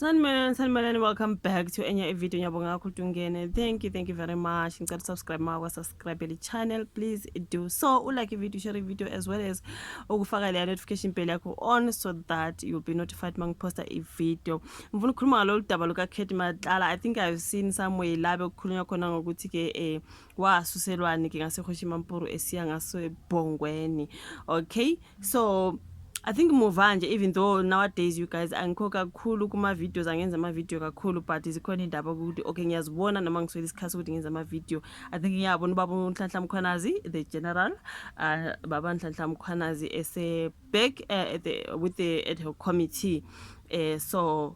Sanibonani, welcome back to enye video nyabonga kutungene. Thank you very much. Ngicela subscribe subscribe the channel, please do so. Like a video, share a video as well as ukufaka le notification bell yakho on so that you'll be notified when I post a video. Ngifuna ukukhuluma ngalolu daba luka Khethi Matlala. I think I've seen somewhere labe ukukhulunywa khona ngokuthi ke wasuselwani ke ngaseKhoshi Mampuru esiya ngaso eBhongweni. Okay, so I think muvanje, even though nowadays you guys angikho kakhulu kuma videos, angenza ama video kakhulu, but izikhona indaba ukuthi okay ngiyazibona noma ngiswele isikhathi ukuthi ngenza ama video. I think ngiyabona baba uNhlanhla Mkhwanazi, the general, baba Nhlanhla Mkhwanazi ese back with the ad hoc committee, so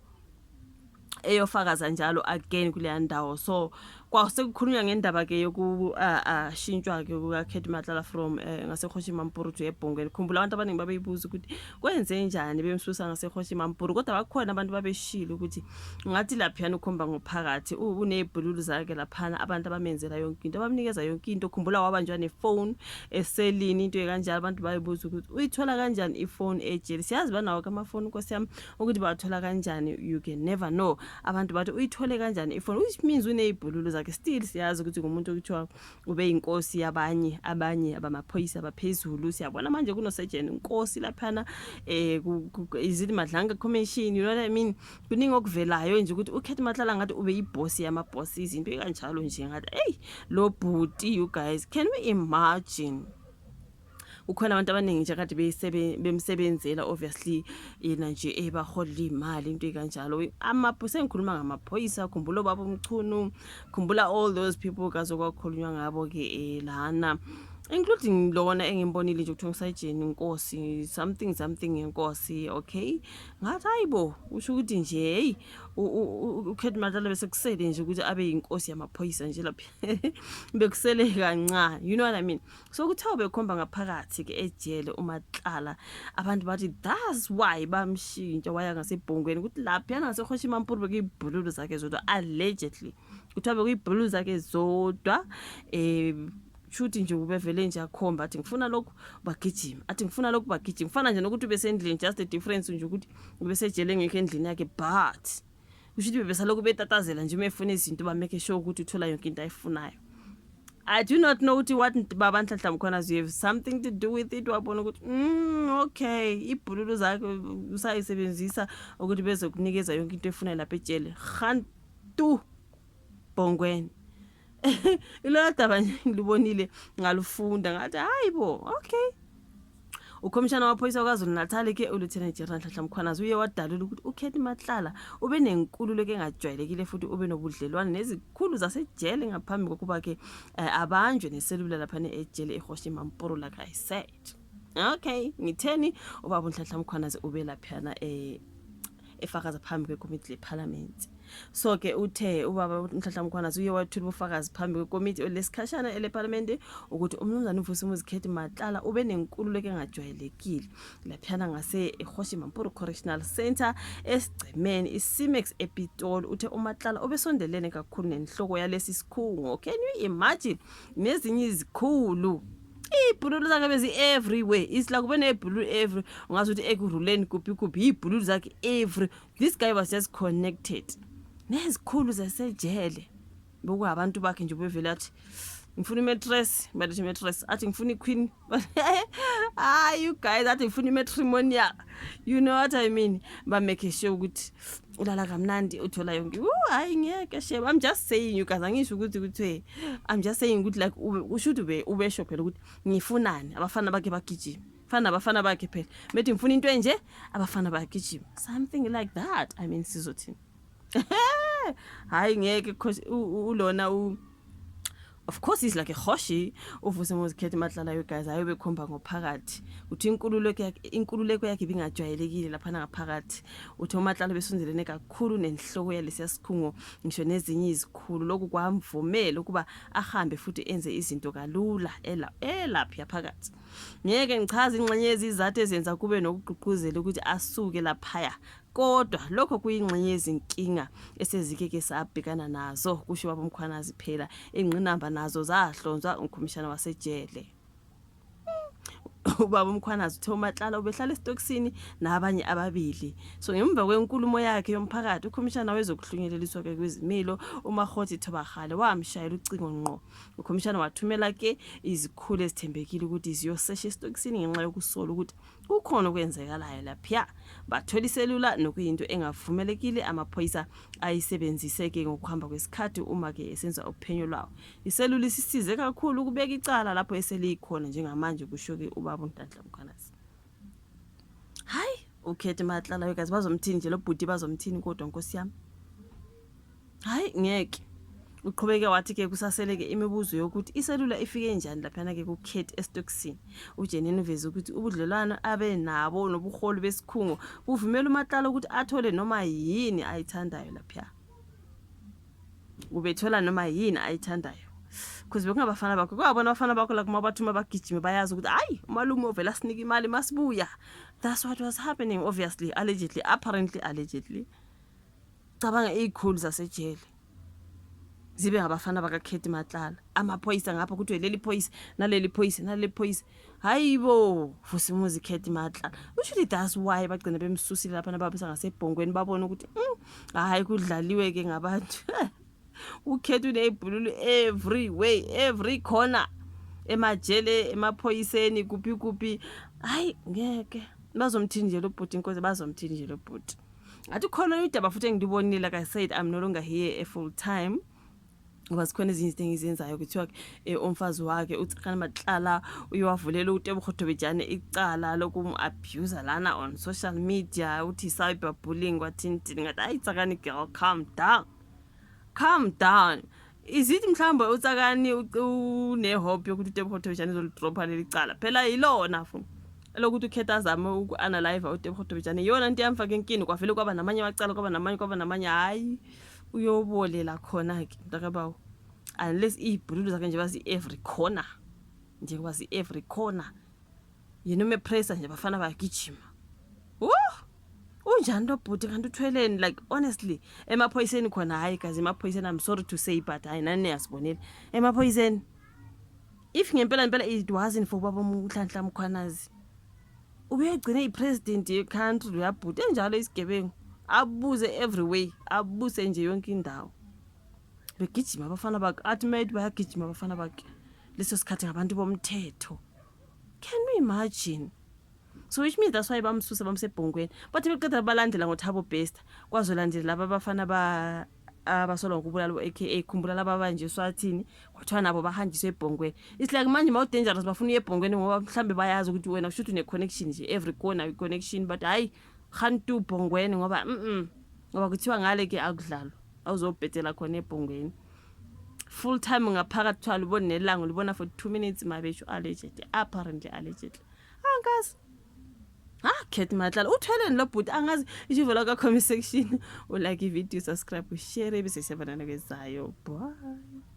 eyofakaza njalo again kule ndawo. So kwasekukhulunywa ngendaba ke yokushintshwa ke kuka Khethi Matlala from ngaseKhoshi Mampuru to eBhongweni. Khumbula abantu abaningi babeyibuza ukuthi kwenze njani bemsusa ngaseKhoshi Mampuru, kodwa bakhona abantu babeshilo ukuthi ngathi laphana ukhomba ngophakathi unebhululu zakhe laphana, abantu abamenzela yonke into, abamnikeza yonke into. Khumbula wabanjwa nephone eselini, into ekanjalo. Abantu bayibuza ukuthi uyithola kanjani iphone ejele. Siyazi banawo amafoni Nkosi yami ukuthi bathola kanjani, you can never know. Abantu bathi uyithole kanjani iphone, which means unebhululu zakhe. Still siyazi ukuthi ngumuntu okuthiwa ube inkosi yabanye abamaphoyisa abaphezulu. Siyabona manje kunosejeni inkosi laphana izili Madlanga commission, you know what I mean. Kuningi okuvelayo nje ukuthi uKhethi Matlala ngathi ube yiboss yamabosses, izinto ekanjalo nje ngathi hey lo bhuti. You guys, can we imagine? Ukhona abantu abaningi nje kade bemsebenzela obviously yena nje ebahola imali, into ekanjalo. Amaphoyisa, engikhuluma ngamaphoyisa, khumbula baba uMchunu, khumbula all those people kazokwakhulunywa ngabo ke lana, including lona engimbonile nje ukuthiwa ngisayijeni inkosi something inkosi. Okay, ngathi hayibo usho ukuthi nje hey uKhethi Matlala bese kusele nje ukuthi abe inkosi yamaphoyisa nje lapha bekusele kancane, you know what I mean. So kuthiwa bekhomba ngaphakathi ke ejele uMatlala, abantu bathi that's why bamshintsha waya ngaseBhongweni, ukuthi lapha yana ngaseKhoshi Mampuru bekuyibhululu zakhe zodwa, allegedly kuthiwa bekuyibhululu zakhe zodwa. Shuthi nje ubevele nje akhomba athi ngifuna lokhu bagijima, athi ngifuna lokhu bagijima. Kufana nje nokuthi besendlini, just the difference nje ukuthi ubesejele ngeke endlini yakhe, but ushithi bebesaloko betatazela nje mefuna izinto ba make sure ukuthi uthola yonke into ayifunayo. I do not know what baba Nhlanhla Mkhwanazi have something to do with it. Wabona ukuthi okay ibhululu zakhe usayisebenzisa ukuthi bezokunikeza yonke into efuna lapha ejele. Khantu Bhongweni. Ilo daba ngilibonile ngalufunda ngathi hayibo. Okay, ukhomishana wamaphoyisa kwaZulu Natal ke uLieutenant General Nhlanhla Mkhwanazi uye wadalula ukuthi uKhethi Matlala ube nenkululo ke engajwayelekile futhi ube nobudlelwane nezikhulu zasejele ngaphambi kokuba ke abanjwe neselula lapha ejele eKhoshi Mampuru, like I said. Okay, ngitheni ubaba uNhlanhla Mkhwanazi ube laphana efakaza phambi kwekomiti leParliament. So ke uthe ubaba uNhlanhla Mkhwanazi uye wathula ubufakazi phambi kwekomiti lesikhashana eleParliament ukuthi umnumzana uVusumuzi Khethi Matlala ube nenkululo engajwayelekile laphana ngase eKhoshi Mampuru Correctional Center esigcemeni iSimex ePitoli. Uthe uMatlala obesondelene kakhulu nenhloko yalesi sikhungo. Can you imagine nezinye izikhulu ibhululu zakhe bezi everywhere, it's like kube nebhululu every, ungazi ukuthi ekuruleni kuphi ibhululu zakhe every. This guy was just connected nezikhulu zasejele, boku abantu bakhe nje bevela athi ngifuna imattress, bathi imattress, athi ngifuna iqueen. You guys, athi ngifuna imatrimonial, you know what I mean. Ba make sure ukuthi ulala kamnandi uthola yonke. Hayi ngeke sheba, I'm just saying you guys, angisho ukuthi I'm just saying ukuthi like ushuthi ube sho phela ukuthi ngifunani, abafana bakhe bagijima, fana abafana bakhe phela methi ngifuna into enje, abafana bagijima, something like that. I mean sizothini? Hayi ngeke because ulona of course he's like a Khoshi uVusumuzi Khethi Matlala. You guys, ayobe khomba ngophakathi uthi inkululeko yakhe bingajwayelekile lapha ngaphakathi. Uthi uMatlala besondelene kakhulu nenhloko yalesi sikhungo ngisho nezinye izikhulu, lokhu kwamvumela ukuba ahambe futhi enze izinto kalula elapha yaphakathi. Ngeke ngichaze ingxenye yezizathu ezenza kube nokugqugquzela ukuthi asuke laphaya, kodwa lokho kuyingxenye yezinkinga esezikeke sabhekana nazo, kusho baba uMkhwanazi phela. Ingqinamba nazo zahlonzwa ukhomishana wasejele. ubaba uMkhwanazi uthe uMatlala ubehlala esitokisini nabanye ababili. So ngemva kwenkulumo yakhe yomphakathi ukhomishana wezokuhlunyeleliswa kwezimilo uMakgothi Thobagale wamshayela ucingo ngqo. Ukhomishana wathumela ke izikhulu ezithembekile ukuthi ziyosesha esitokisini ngenxa yokusola ukuthi kukhona okwenzekalayo lapha. Bathola iselula nokuyinto engavumelekile amaphoyisa ayisebenziseke ngokuhamba kwesikhathi uma ke esenza uphenyo lwawo. Iselula isisize kakhulu ukubeka icala lapho eselikhona njengamanje kusho ke ubaba uNhlanhla Mkhwanazi. Hayi ukhethe Matlala wekazi bazomthini nje lo bhuti bazomthini kodwa Nkosi yami. Hayi ngeke. Uqhubeke wathi ke kusaseleke imibuzo yokuthi iselula ifike njani lapha ke kuKate esitokisini. uJenene uveze ukuthi ubudlelwano abe nabo nobuholi besikhungo buvumela uMatlala ukuthi athole noma yini ayithandayo lapha. Ubethola noma yini ayithandayo. Kuze bekungabafana bakho kwabona abafana bakho la kuma bathuma bagijime bayazi ukuthi hayi umalume ovela sinika imali masibuya. That's what was happening, obviously, allegedly, apparently allegedly. Cabanga izikhulu zasejele zibe ngabafana bakaKate Matlala. Amaphoyisa ngapha kuthi leli phoyisa naleli phoyisa naleli phoyisa. Hayibo Vusimuzi Kate Matlala. Usually that's why bagcina bemsusile lapha nababisa ngasebhongweni babona ukuthi hayi kudlaliwe ke ngabantu. Ukhethu nebhululu every way, every corner. Emajele emaphoyiseni kuphi. Hayi ngeke. Bazomthini nje lo bhuti inkosi bazomthini nje lo bhuti. Athi khona indaba futhi engidibonile like I said I'm no longer here a full time. Ngoba sikhona ezinye izinto engizenzayo kuthiwa umfazi wakhe uChakane Matlala uyawavulela uTebogo Thobejane icala lokumabuse lana on social media uthi cyberbullying wathini ngathi hayi Tsakani girl calm down. Is it mhlamba uTsakani une hope yokuthi uTebogo Thobejane izolidropa leli cala phela yilona fu lokuthi ukhetha azame ukuanalyze uTebogo Thobejane yona into yamfaka enkini kwavele kwaba namanye amacala kwaba namanye hayi uyobolela khona ke mntakabawo unless ibhululu zakhe nje bazi every corner nje kwazi every corner yena umepressa nje bafana bayagijima. Unjani lo bhuti kanti uthweleni like honestly emaphoyiseni khona hayi gazi emaphoyiseni I'm sorry to say but hayi nani yasibonela emaphoyiseni if ngempela it wasn't for baba uNhlanhla Mkhwanazi ubeyagcina ipresident yecountry yabhuti enjalo isigebengu abuze every way abuse nje yonke indawo begijima abafana bakhe athi made bayagijima abafana bakhe leso sikhathi ngabantu bomthetho. Can we imagine? So which means that's why bamsusa bamsebhongweni but beqeda balandela ngoThabo Best kwazolandela laba abafana abasolwa ngokubulala aka khumbula laba banje swathini kwathiwa nabo bahanjiswe ebhongweni. It's like manje ma dangerous bafuna ebhongweni ngoba mhlambe bayazi ukuthi wena ushuthi une connection nje every corner with connection but hayi khantu bhongweni ngoba kuthiwa ngale ke akudlalo awuzobhetela khona ebhongweni full time ngaphakathi thwala ubone nelanga libona for 2 minutes mabesho allegedly apparently allegedly angazi Kate Matlala uthweleni lo bhuti angazi ijivela ka comment section ulike ivideo subscribe share bese siyabonana kwezayo bye.